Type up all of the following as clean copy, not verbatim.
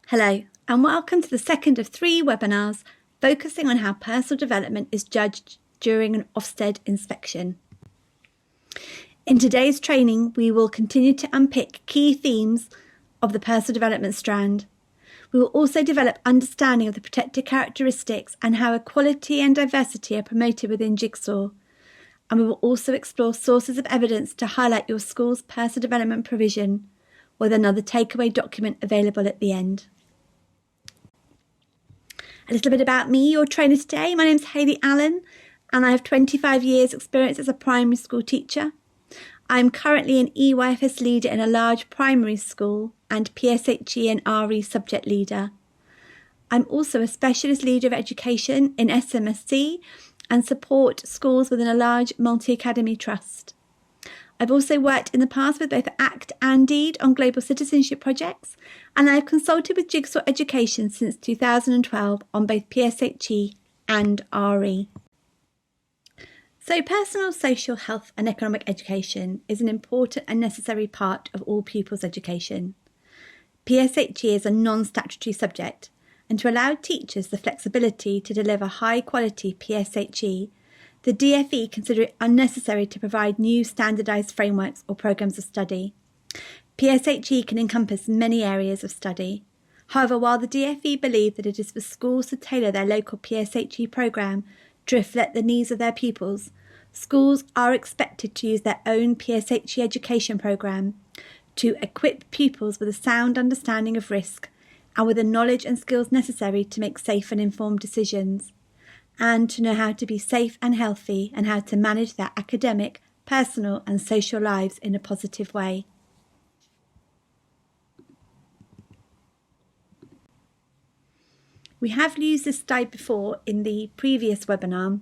Hello, and welcome to the second of 3 webinars focusing on how personal development is judged during an Ofsted inspection. In today's training, we will continue to unpick key themes of the personal development strand. We will also develop understanding of the protected characteristics and how equality and diversity are promoted within Jigsaw. And we will also explore sources of evidence to highlight your school's personal development provision, with another takeaway document available at the end. A little bit about me, your trainer today. My name's Hayley Allen, and I have 25 years experience as a primary school teacher. I'm currently an EYFS leader in a large primary school and PSHE and RE subject leader. I'm also a specialist leader of education in SMSC and support schools within a large multi-academy trust. I've also worked in the past with both ACT and DEED on global citizenship projects, and I've consulted with Jigsaw Education since 2012 on both PSHE and RE. So personal, social, health and economic education is an important and necessary part of all pupils' education. PSHE is a non-statutory subject, and to allow teachers the flexibility to deliver high-quality PSHE, the DfE consider it unnecessary to provide new standardised frameworks or programmes of study. PSHE can encompass many areas of study. However, while the DfE believe that it is for schools to tailor their local PSHE programme to reflect the needs of their pupils, schools are expected to use their own PSHE education programme to equip pupils with a sound understanding of risk and with the knowledge and skills necessary to make safe and informed decisions, and to know how to be safe and healthy and how to manage their academic, personal and social lives in a positive way. We have used this slide before in the previous webinar.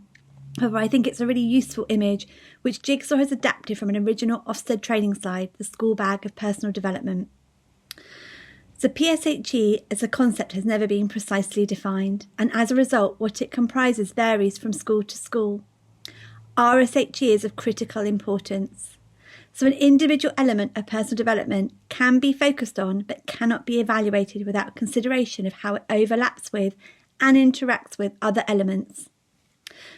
However, I think it's a really useful image which Jigsaw has adapted from an original Ofsted training slide, the school bag of personal development. So PSHE as a concept has never been precisely defined, and as a result what it comprises varies from school to school. RSHE is of critical importance. So an individual element of personal development can be focused on but cannot be evaluated without consideration of how it overlaps with and interacts with other elements.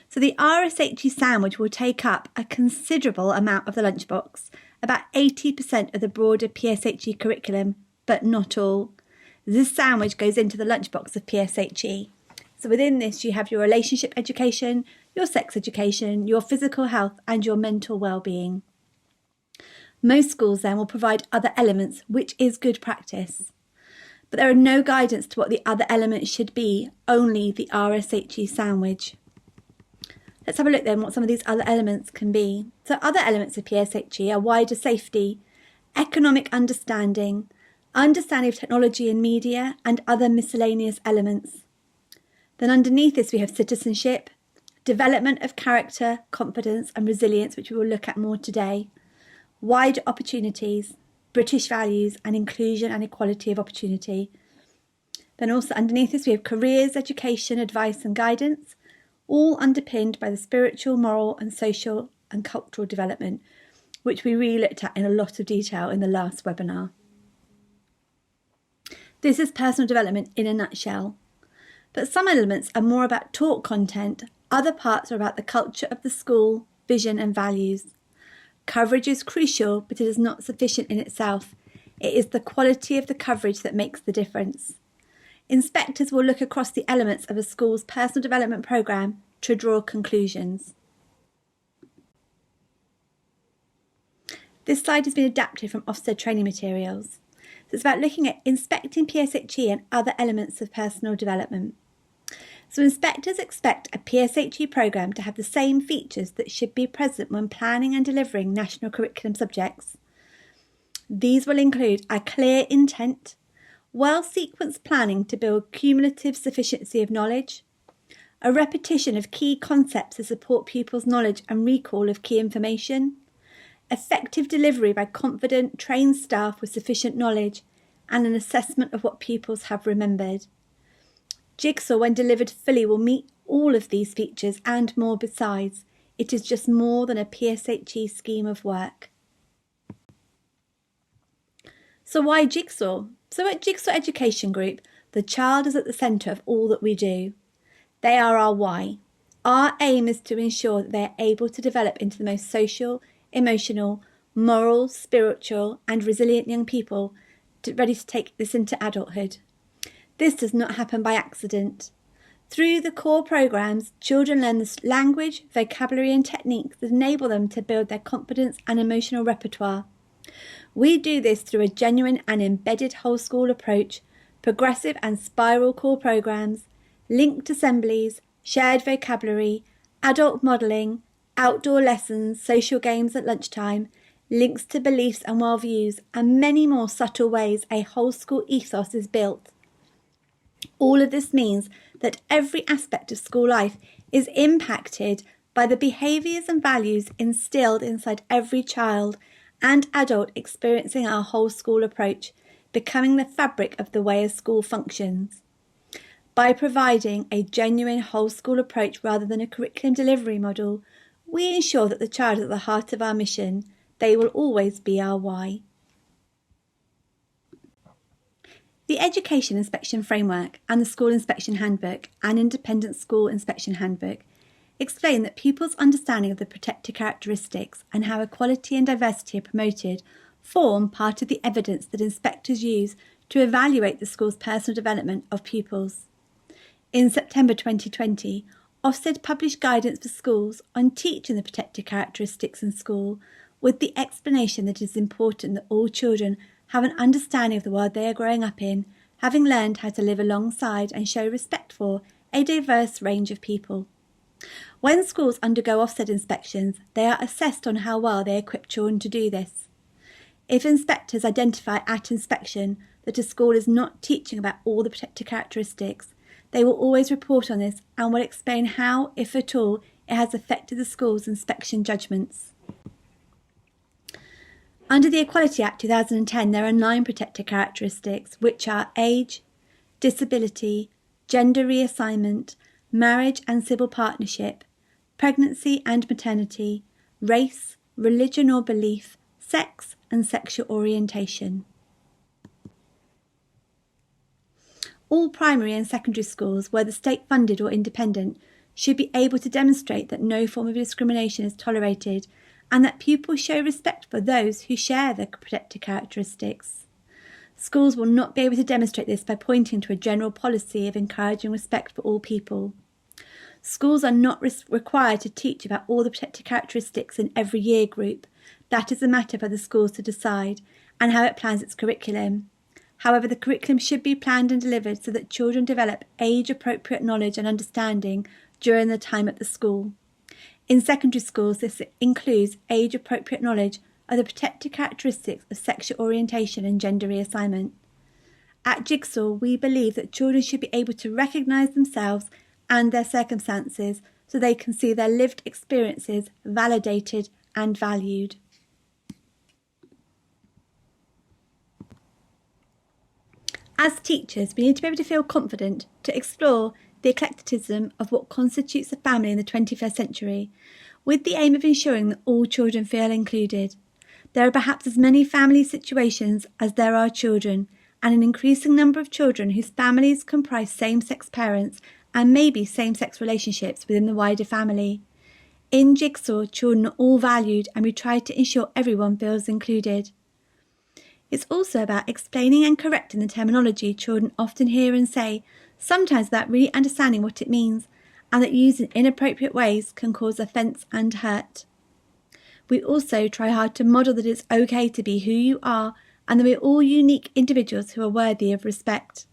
So the RSHE sandwich will take up a considerable amount of the lunchbox, about 80% of the broader PSHE curriculum, but not all. This sandwich goes into the lunchbox of PSHE. So within this you have your relationship education, your sex education, your physical health and your mental well-being. Most schools then will provide other elements, which is good practice. But there are no guidance to what the other elements should be, only the RSHE sandwich. Let's have a look then what some of these other elements can be. So other elements of PSHE are wider safety, economic understanding of technology and media, and other miscellaneous elements. Then underneath this we have citizenship, development of character, confidence and resilience, which we will look at more today, wider opportunities, British values and inclusion and equality of opportunity. Then also underneath this we have careers, education, advice and guidance, all underpinned by the spiritual, moral and social and cultural development, which we really looked at in a lot of detail in the last webinar. This is personal development in a nutshell. But some elements are more about talk content, other parts are about the culture of the school, vision and values. Coverage is crucial, but it is not sufficient in itself. It is the quality of the coverage that makes the difference. Inspectors will look across the elements of a school's personal development programme to draw conclusions. This slide has been adapted from Ofsted training materials. So it's about looking at inspecting PSHE and other elements of personal development. So inspectors expect a PSHE programme to have the same features that should be present when planning and delivering national curriculum subjects. These will include a clear intent, well-sequenced planning to build cumulative sufficiency of knowledge, a repetition of key concepts to support pupils' knowledge and recall of key information, effective delivery by confident, trained staff with sufficient knowledge, and an assessment of what pupils have remembered. Jigsaw, when delivered fully, will meet all of these features and more besides. It is just more than a PSHE scheme of work. So why Jigsaw? So at Jigsaw Education Group, The child is at the centre of all that we do. They are our why. Our aim is to ensure that they are able to develop into the most social, emotional, moral, spiritual and resilient young people ready to take this into adulthood. This does not happen by accident. Through the core programmes, children learn the language, vocabulary and techniques that enable them to build their confidence and emotional repertoire. We do this through a genuine and embedded whole school approach, progressive and spiral core programmes, linked assemblies, shared vocabulary, adult modelling, outdoor lessons, social games at lunchtime, links to beliefs and worldviews, and many more subtle ways a whole school ethos is built. All of this means that every aspect of school life is impacted by the behaviours and values instilled inside every child and adult experiencing our whole school approach, becoming the fabric of the way a school functions. By providing a genuine whole school approach rather than a curriculum delivery model, we ensure that the child is at the heart of our mission. They will always be our why. The Education Inspection Framework and the School Inspection Handbook and Independent School Inspection Handbook explain that pupils' understanding of the protected characteristics and how equality and diversity are promoted form part of the evidence that inspectors use to evaluate the school's personal development of pupils. In September 2020, Ofsted published guidance for schools on teaching the protected characteristics in school, with the explanation that it is important that all children have an understanding of the world they are growing up in, having learned how to live alongside and show respect for a diverse range of people. When schools undergo Ofsted inspections, they are assessed on how well they equip children to do this. If inspectors identify at inspection that a school is not teaching about all the protected characteristics, they will always report on this and will explain how, if at all, it has affected the school's inspection judgments. Under the Equality Act 2010, there are 9 protected characteristics, which are age, disability, gender reassignment, marriage and civil partnership, pregnancy and maternity, race, religion or belief, sex and sexual orientation. All primary and secondary schools, whether state-funded or independent, should be able to demonstrate that no form of discrimination is tolerated and that pupils show respect for those who share the protected characteristics. Schools will not be able to demonstrate this by pointing to a general policy of encouraging respect for all people. Schools are not required to teach about all the protected characteristics in every year group. That is a matter for the schools to decide and how it plans its curriculum. However, the curriculum should be planned and delivered so that children develop age-appropriate knowledge and understanding during their time at the school. In secondary schools, this includes age-appropriate knowledge of the protected characteristics of sexual orientation and gender reassignment. At Jigsaw, we believe that children should be able to recognise themselves and their circumstances so they can see their lived experiences validated and valued. As teachers, we need to be able to feel confident to explore the eclecticism of what constitutes a family in the 21st century, with the aim of ensuring that all children feel included. There are perhaps as many family situations as there are children, and an increasing number of children whose families comprise same-sex parents and maybe same-sex relationships within the wider family. In Jigsaw, children are all valued and we try to ensure everyone feels included. It's also about explaining and correcting the terminology children often hear and say, sometimes without really understanding what it means, and that used in inappropriate ways can cause offence and hurt. We also try hard to model that it's okay to be who you are and that we're all unique individuals who are worthy of respect.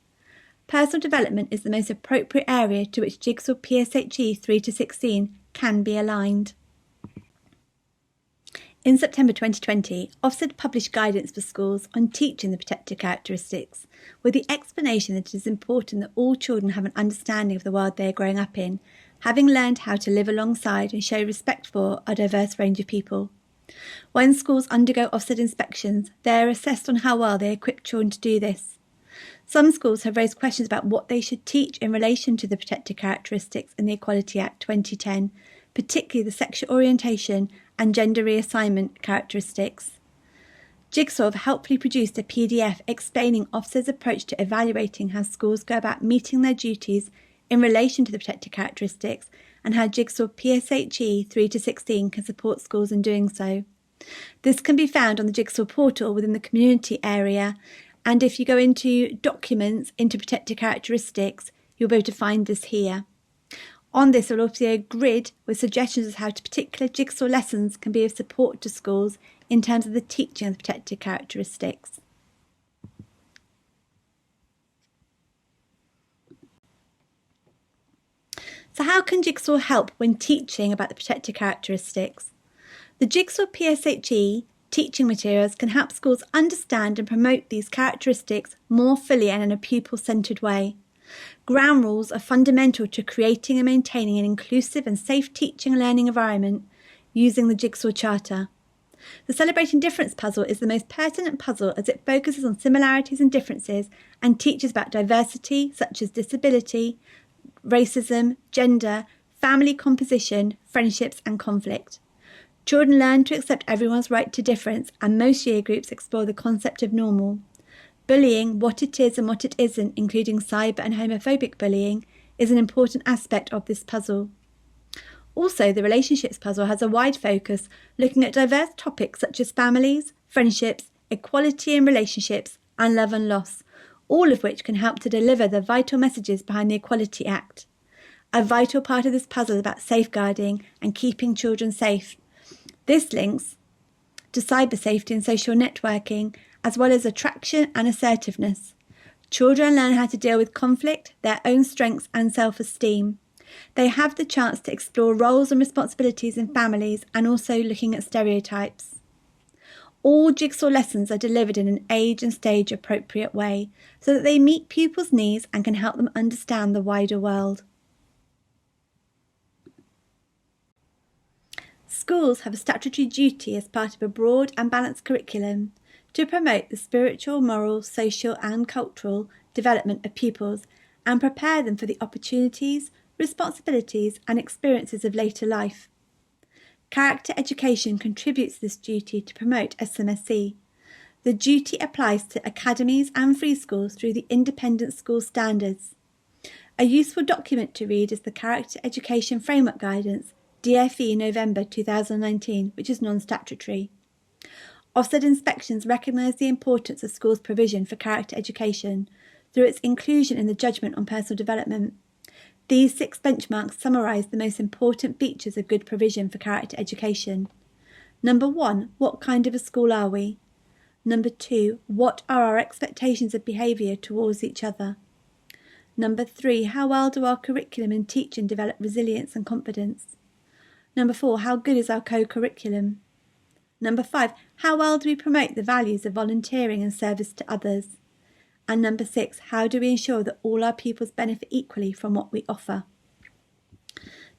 Personal development is the most appropriate area to which Jigsaw PSHE 3 to 16 can be aligned. In September 2020, Ofsted published guidance for schools on teaching the protected characteristics, with the explanation that it is important that all children have an understanding of the world they are growing up in, having learned how to live alongside and show respect for a diverse range of people. When schools undergo Ofsted inspections, they are assessed on how well they equip children to do this. Some schools have raised questions about what they should teach in relation to the protected characteristics in the Equality Act 2010, particularly the sexual orientation and gender reassignment characteristics. Jigsaw have helpfully produced a PDF explaining Ofsted's approach to evaluating how schools go about meeting their duties in relation to the protected characteristics and how Jigsaw PSHE 3 to 16 can support schools in doing so. This can be found on the Jigsaw portal within the community area, and if you go into Documents, into Protected Characteristics, you'll be able to find this here. On this, there will also be a grid with suggestions of how particular Jigsaw lessons can be of support to schools in terms of the teaching of the protected characteristics. So how can Jigsaw help when teaching about the protected characteristics? The Jigsaw PSHE teaching materials can help schools understand and promote these characteristics more fully and in a pupil-centred way. Ground rules are fundamental to creating and maintaining an inclusive and safe teaching and learning environment using the Jigsaw Charter. The Celebrating Difference puzzle is the most pertinent puzzle as it focuses on similarities and differences and teaches about diversity such as disability, racism, gender, family composition, friendships and conflict. Children learn to accept everyone's right to difference, and most year groups explore the concept of normal. Bullying, what it is and what it isn't, including cyber and homophobic bullying, is an important aspect of this puzzle. Also, the relationships puzzle has a wide focus, looking at diverse topics such as families, friendships, equality in relationships, and love and loss, all of which can help to deliver the vital messages behind the Equality Act. A vital part of this puzzle is about safeguarding and keeping children safe. This links to cyber safety and social networking, as well as attraction and assertiveness. Children learn how to deal with conflict, their own strengths and self-esteem. They have the chance to explore roles and responsibilities in families and also looking at stereotypes. All Jigsaw lessons are delivered in an age and stage appropriate way so that they meet pupils' needs and can help them understand the wider world. Schools have a statutory duty as part of a broad and balanced curriculum to promote the spiritual, moral, social and cultural development of pupils and prepare them for the opportunities, responsibilities and experiences of later life. Character education contributes to this duty to promote SMSC. The duty applies to academies and free schools through the independent school standards. A useful document to read is the Character Education Framework Guidance, DFE November 2019, which is non-statutory. Ofsted inspections recognise the importance of schools' provision for character education through its inclusion in the Judgment on Personal Development. These 6 benchmarks summarise the most important features of good provision for character education. Number 1, what kind of a school are we? Number 2, what are our expectations of behaviour towards each other? Number 3, how well do our curriculum and teaching develop resilience and confidence? Number 4, how good is our co-curriculum? Number 5, how well do we promote the values of volunteering and service to others? And number 6, how do we ensure that all our pupils benefit equally from what we offer?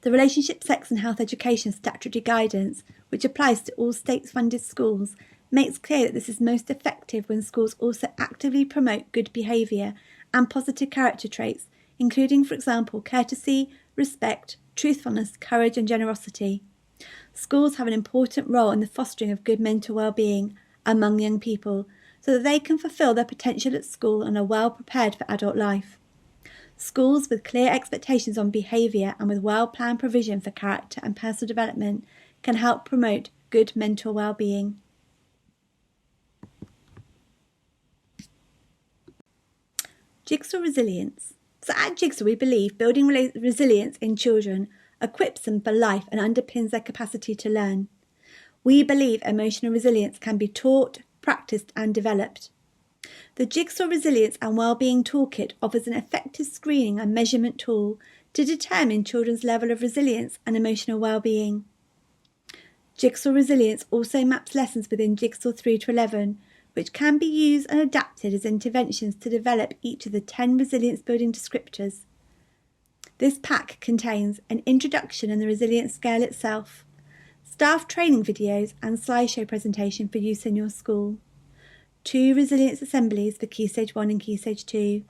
The Relationship, Sex and Health Education Statutory Guidance, which applies to all state-funded schools, makes clear that this is most effective when schools also actively promote good behaviour and positive character traits, including, for example, courtesy, respect, truthfulness, courage and generosity. Schools have an important role in the fostering of good mental well-being among young people so that they can fulfil their potential at school and are well prepared for adult life. Schools with clear expectations on behaviour and with well-planned provision for character and personal development can help promote good mental well-being. Jigsaw resilience. So at Jigsaw, we believe building resilience in children equips them for life and underpins their capacity to learn. We believe emotional resilience can be taught, practiced and developed. The Jigsaw Resilience and Wellbeing Toolkit offers an effective screening and measurement tool to determine children's level of resilience and emotional well-being. Jigsaw Resilience also maps lessons within Jigsaw 3 to 11, which can be used and adapted as interventions to develop each of the 10 resilience building descriptors. This pack contains an introduction and the resilience scale itself, staff training videos and slideshow presentation for use in your school, 2 resilience assemblies for Key Stage 1 and Key Stage 2,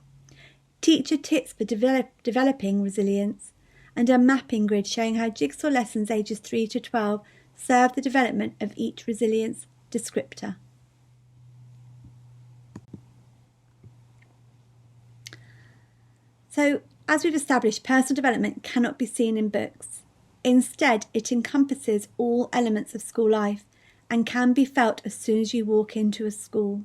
teacher tips for developing resilience, and a mapping grid showing how Jigsaw lessons ages 3 to 12 serve the development of each resilience descriptor. So, as we've established, personal development cannot be seen in books. Instead, it encompasses all elements of school life and can be felt as soon as you walk into a school.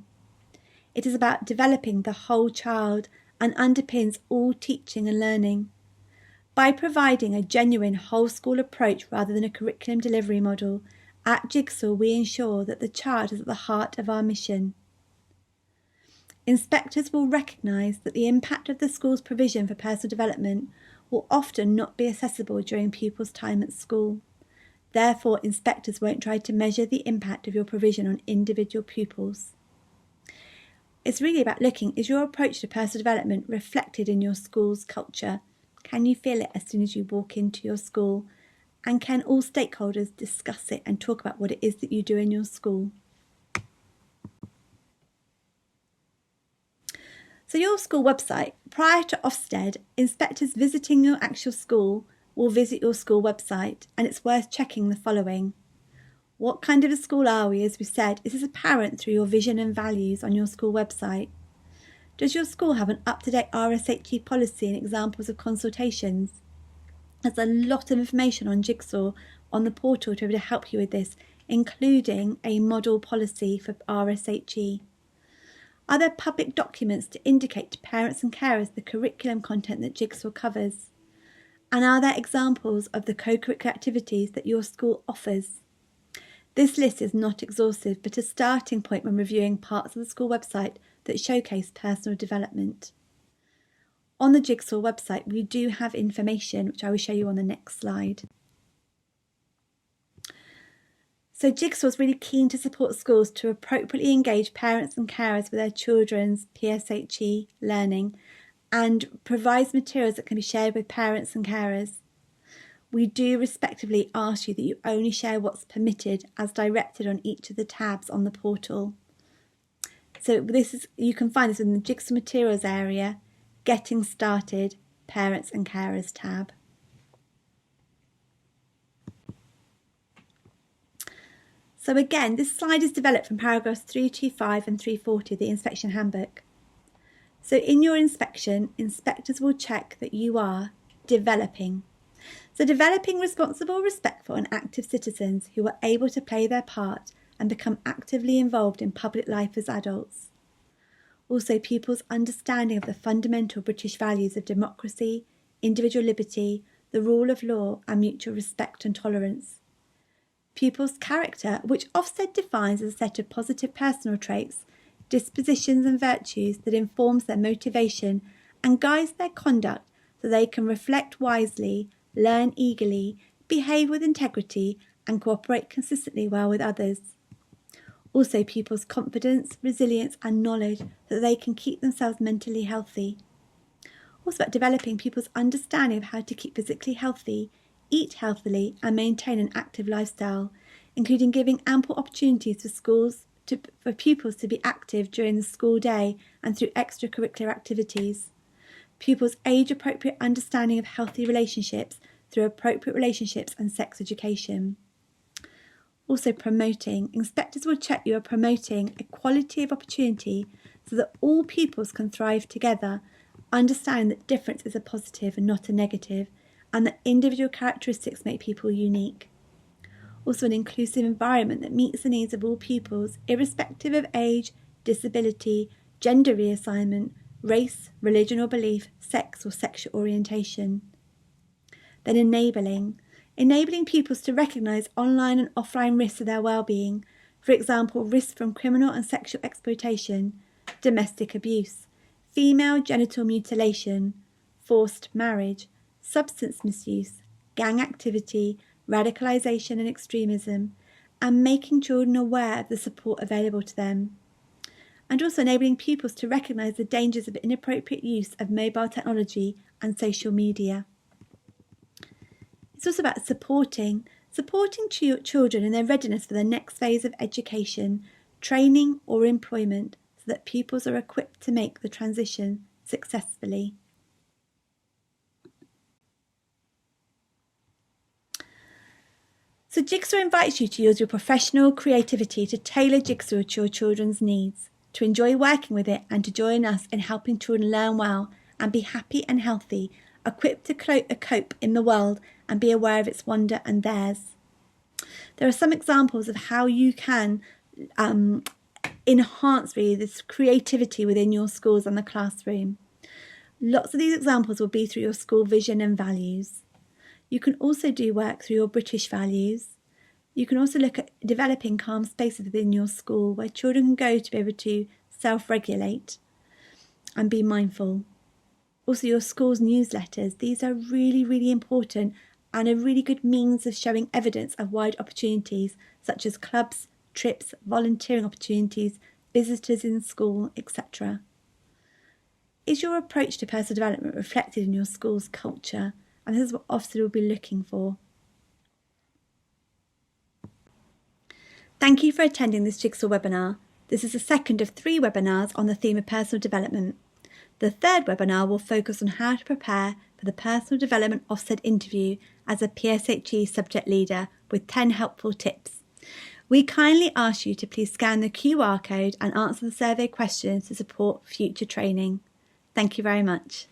It is about developing the whole child and underpins all teaching and learning. By providing a genuine whole school approach rather than a curriculum delivery model, at Jigsaw we ensure that the child is at the heart of our mission. Inspectors will recognise that the impact of the school's provision for personal development will often not be accessible during pupils' time at school. Therefore, inspectors won't try to measure the impact of your provision on individual pupils. It's really about looking, is your approach to personal development reflected in your school's culture? Can you feel it as soon as you walk into your school? And can all stakeholders discuss it and talk about what it is that you do in your school? So your school website, prior to Ofsted, inspectors visiting your actual school will visit your school website, and it's worth checking the following. What kind of a school are we? As we said, is this apparent through your vision and values on your school website? Does your school have an up-to-date RSHE policy and examples of consultations? There's a lot of information on Jigsaw on the portal to be able to help you with this, including a model policy for RSHE. Are there public documents to indicate to parents and carers the curriculum content that Jigsaw covers? And are there examples of the co-curricular activities that your school offers? This list is not exhaustive, but a starting point when reviewing parts of the school website that showcase personal development. On the Jigsaw website, we do have information, which I will show you on the next slide. So Jigsaw is really keen to support schools to appropriately engage parents and carers with their children's PSHE learning and provides materials that can be shared with parents and carers. We do respectively ask you that you only share what's permitted as directed on each of the tabs on the portal. So you can find this in the Jigsaw Materials area, Getting Started, Parents and Carers tab. So again, this slide is developed from paragraphs 325 and 340 of the Inspection Handbook. So in your inspection, inspectors will check that you are developing. So developing responsible, respectful and active citizens who are able to play their part and become actively involved in public life as adults. Also, pupils' understanding of the fundamental British values of democracy, individual liberty, the rule of law and mutual respect and tolerance. Pupils' character, which Ofsted defines as a set of positive personal traits, dispositions and virtues that informs their motivation and guides their conduct so they can reflect wisely, learn eagerly, behave with integrity and cooperate consistently well with others. Also, pupils' confidence, resilience and knowledge so that they can keep themselves mentally healthy. Also about developing pupils' understanding of how to keep physically healthy, eat healthily and maintain an active lifestyle, including giving ample opportunities for pupils to be active during the school day and through extracurricular activities. Pupils' age-appropriate understanding of healthy relationships through appropriate relationships and sex education. Also promoting. Inspectors will check you are promoting equality of opportunity so that all pupils can thrive together, understand that difference is a positive and not a negative, and that individual characteristics make people unique. Also an inclusive environment that meets the needs of all pupils, irrespective of age, disability, gender reassignment, race, religion or belief, sex or sexual orientation. Then enabling pupils to recognise online and offline risks of their well-being, for example, risks from criminal and sexual exploitation, domestic abuse, female genital mutilation, forced marriage, substance misuse, gang activity, radicalisation and extremism, and making children aware of the support available to them. And also enabling pupils to recognise the dangers of inappropriate use of mobile technology and social media. It's also about supporting children in their readiness for the next phase of education, training or employment so that pupils are equipped to make the transition successfully. So Jigsaw invites you to use your professional creativity to tailor Jigsaw to your children's needs, to enjoy working with it and to join us in helping children learn well and be happy and healthy, equipped to cope in the world and be aware of its wonder and theirs. There are some examples of how you can enhance really this creativity within your schools and the classroom. Lots of these examples will be through your school vision and values. You can also do work through your British values. You can also look at developing calm spaces within your school where children can go to be able to self-regulate and be mindful. Also your school's newsletters. These are really, really important and a really good means of showing evidence of wide opportunities such as clubs, trips, volunteering opportunities, visitors in school, etc. Is your approach to personal development reflected in your school's culture? And this is what Ofsted will be looking for. Thank you for attending this Jigsaw webinar. This is the second of 3 webinars on the theme of personal development. The third webinar will focus on how to prepare for the Personal Development Ofsted interview as a PSHE subject leader with 10 helpful tips. We kindly ask you to please scan the QR code and answer the survey questions to support future training. Thank you very much.